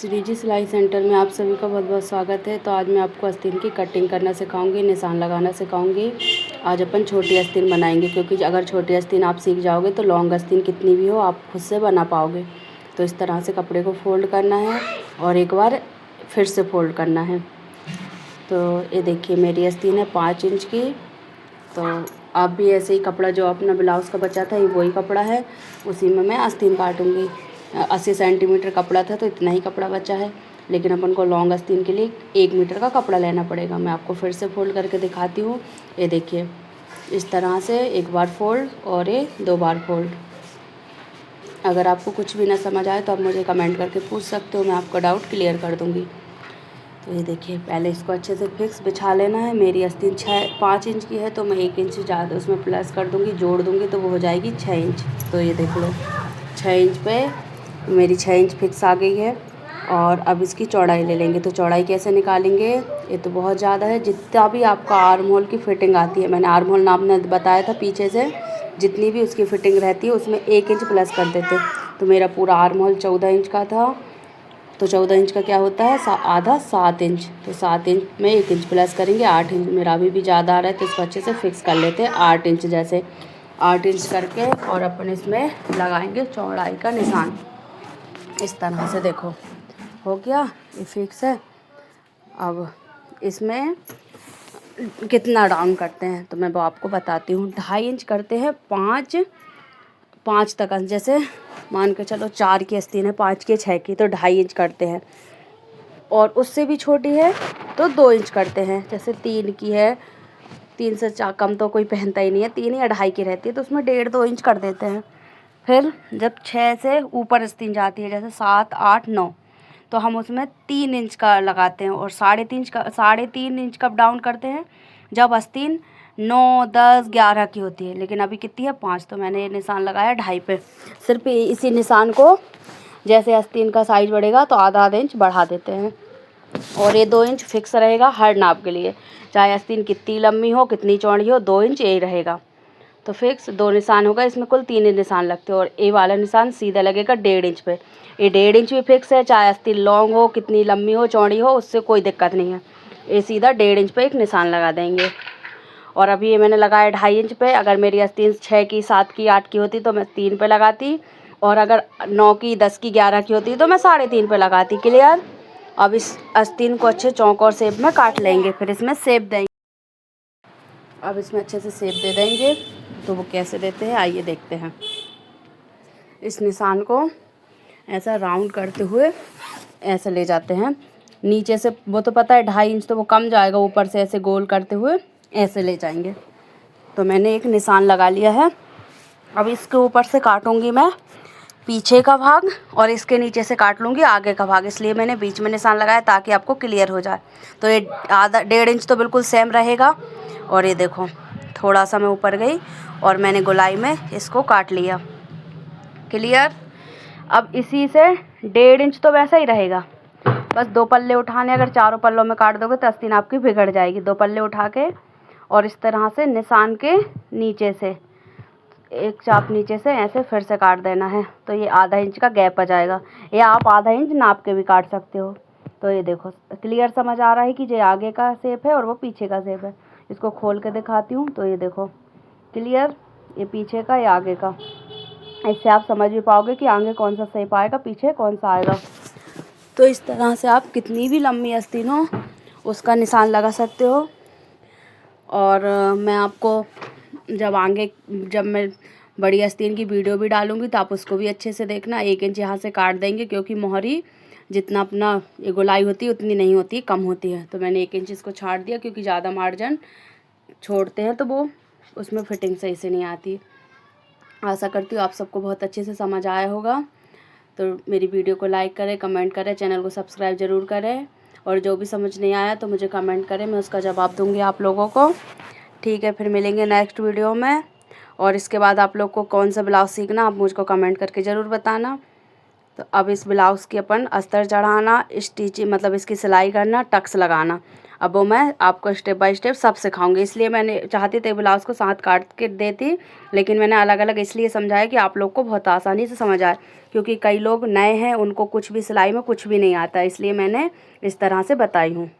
श्रीजी सिलाई सेंटर में आप सभी का बहुत बहुत स्वागत है। तो आज मैं आपको आस्तीन की कटिंग करना सिखाऊंगी, निशान लगाना सिखाऊंगी। आज अपन छोटी आस्तीन बनाएंगे, क्योंकि अगर छोटी आस्तीन आप सीख जाओगे तो लॉन्ग आस्तीन कितनी भी हो आप खुद से बना पाओगे। तो इस तरह से कपड़े को फोल्ड करना है और एक बार फिर से फोल्ड करना है। तो ये देखिए मेरी आस्तीन है 5 इंच की। तो आप भी ऐसे ही कपड़ा जो अपना ब्लाउज़ का बचा था ये वही कपड़ा है, उसी में मैं आस्तीन काटूँगी। 80 सेंटीमीटर कपड़ा था तो इतना ही कपड़ा बचा है, लेकिन अपन को लॉन्ग आस्तीन के लिए 1 मीटर का कपड़ा लेना पड़ेगा। मैं आपको फिर से फोल्ड करके दिखाती हूँ। ये देखिए इस तरह से एक बार फोल्ड और ये 2 बार फोल्ड। अगर आपको कुछ भी ना समझ आए तो आप मुझे कमेंट करके पूछ सकते हो, मैं आपका डाउट क्लियर कर दूँगी। तो ये देखिए पहले इसको अच्छे से फिक्स बिछा लेना है। मेरी आस्तीन 5 इंच की है तो मैं 1 इंच ज़्यादा उसमें प्लस कर दूँगी, जोड़ दूँगी तो वो हो जाएगी 6 इंच। तो ये देख लो 6 इंच पे मेरी 6 इंच फिक्स आ गई है। और अब इसकी चौड़ाई ले लेंगे। तो चौड़ाई कैसे निकालेंगे, ये तो बहुत ज़्यादा है। जितना भी आपका आर्म होल की फिटिंग आती है, मैंने आर्म होल नापना बताया था पीछे से, जितनी भी उसकी फिटिंग रहती है उसमें 1 इंच प्लस कर देते। तो मेरा पूरा आर्म होल 14 इंच का था, तो 14 इंच का क्या होता है आधा 7 इंच। तो 7 इंच में 1 इंच प्लस करेंगे 8 इंच। मेरा अभी भी ज़्यादा आ रहा है तो इसको अच्छे से फिक्स कर लेते हैं 8 इंच जैसे। 8 इंच करके और अपन इसमें लगाएंगे चौड़ाई का निशान। इस तरह से देखो हो गया, ये फिक्स है। अब इसमें कितना डाउन करते हैं तो मैं वो आपको बताती हूँ। 2.5 इंच करते हैं 5 तक। जैसे मान के चलो 4 की आस्तीन है, 5 की 6 की, तो 2.5 इंच करते हैं। और उससे भी छोटी है तो 2 इंच करते हैं। जैसे 3 की है, 3 से कम तो कोई पहनता ही नहीं है, 3 या 2.5 की रहती है तो उसमें 1.5-2 इंच कर देते हैं। फिर जब 6 से ऊपर आस्तीन जाती है, जैसे 7, 8, 9, तो हम उसमें 3 इंच का लगाते हैं। और 3.5 इंच कब डाउन करते हैं, जब आस्तीन 9, 10, 11 की होती है। लेकिन अभी कितनी है 5, तो मैंने ये निशान लगाया 2.5 पे। सिर्फ इसी निशान को जैसे आस्तीन का साइज बढ़ेगा तो आधा इंच बढ़ा देते हैं। और ये 2 इंच फिक्स रहेगा हर नाप के लिए, चाहे आस्तीन कितनी लंबी हो कितनी चौड़ी हो, 2 इंच यही रहेगा। तो फिक्स 2 निशान होगा। इसमें कुल 3 निशान लगते हैं और ए वाला निशान सीधा लगेगा 1.5 इंच पे। ये 1.5 इंच भी फिक्स है, चाहे आस्तीन लॉन्ग हो, कितनी लंबी हो, चौड़ी हो, उससे कोई दिक्कत नहीं है। ये सीधा 1.5 इंच पे एक निशान लगा देंगे। और अभी ये मैंने लगाया 2.5 इंच पे। अगर मेरी आस्तीन 6 की, 7 की, 8 की होती तो मैं 3 पे लगाती, और अगर 9 की, 10 की, 11 की होती तो मैं 3.5 पे लगाती। क्लियर। अब इस आस्तीन को अच्छे चौकोर शेप में काट लेंगे, फिर इसमें शेप देंगे। अब इसमें अच्छे से शेप दे देंगे। तो वो कैसे देते हैं आइए देखते हैं। इस निशान को ऐसा राउंड करते हुए ऐसे ले जाते हैं नीचे से। वो तो पता है 2.5 इंच तो वो कम जाएगा, ऊपर से ऐसे गोल करते हुए ऐसे ले जाएंगे। तो मैंने एक निशान लगा लिया है। अब इसके ऊपर से काटूंगी मैं पीछे का भाग और इसके नीचे से काट लूँगी आगे का भाग, इसलिए मैंने बीच में निशान लगाया ताकि आपको क्लियर हो जाए। तो ये आधा 1.5 इंच तो बिल्कुल सेम रहेगा। और ये देखो थोड़ा सा मैं ऊपर गई और मैंने गोलाई में इसको काट लिया। क्लियर। अब इसी से 1.5 इंच तो वैसा ही रहेगा, बस 2 पल्ले उठाने। अगर चारों पल्लों में काट दोगे तो आस्तीन आपकी बिगड़ जाएगी। 2 पल्ले उठा के और इस तरह से निशान के नीचे से एक चाप नीचे से ऐसे फिर से काट देना है। तो ये आधा इंच का गैप आ जाएगा, या आप आधा इंच नाप के भी काट सकते हो। तो ये देखो क्लियर समझ आ रहा है कि ये आगे का शेप है और वो पीछे का शेप है। इसको खोल के दिखाती हूँ। तो ये देखो क्लियर, ये पीछे का या आगे का। इससे आप समझ भी पाओगे कि आगे कौन सा शेप आएगा, पीछे कौन सा आएगा। तो इस तरह से आप कितनी भी लंबी आस्तीन हो उसका निशान लगा सकते हो। और मैं आपको जब मैं बड़ी आस्तीन की वीडियो भी डालूंगी तो आप उसको भी अच्छे से देखना। 1 इंच यहाँ से काट देंगे, क्योंकि मोहरी जितना अपना ये गोलाई होती है उतनी नहीं होती, कम होती है। तो मैंने 1 इंच इसको छाट दिया, क्योंकि ज़्यादा मार्जिन छोड़ते हैं तो वो उसमें फिटिंग सही से नहीं आती। आशा करती हूँ आप सबको बहुत अच्छे से समझ आया होगा। तो मेरी वीडियो को लाइक करें, कमेंट करें, चैनल को सब्सक्राइब ज़रूर करें। और जो भी समझ नहीं आया तो मुझे कमेंट करें, मैं उसका जवाब दूँगी आप लोगों को। ठीक है, फिर मिलेंगे नेक्स्ट वीडियो में। और इसके बाद आप लोग को कौन सा ब्लाउज़ सीखना आप मुझको कमेंट करके ज़रूर बताना। तो अब इस ब्लाउज़ की अपन अस्तर चढ़ाना, स्टिचिंग मतलब इसकी सिलाई करना, टक्स लगाना। अब वो मैं आपको स्टेप बाय स्टेप सब सिखाऊंगी। इसलिए मैंने चाहती थी ब्लाउज़ को साथ काट के देती, लेकिन मैंने अलग अलग इसलिए समझाया कि आप लोग को बहुत आसानी से समझ आए, क्योंकि कई लोग नए हैं, उनको कुछ भी सिलाई में कुछ भी नहीं आता, इसलिए मैंने इस तरह से बताई हूँ।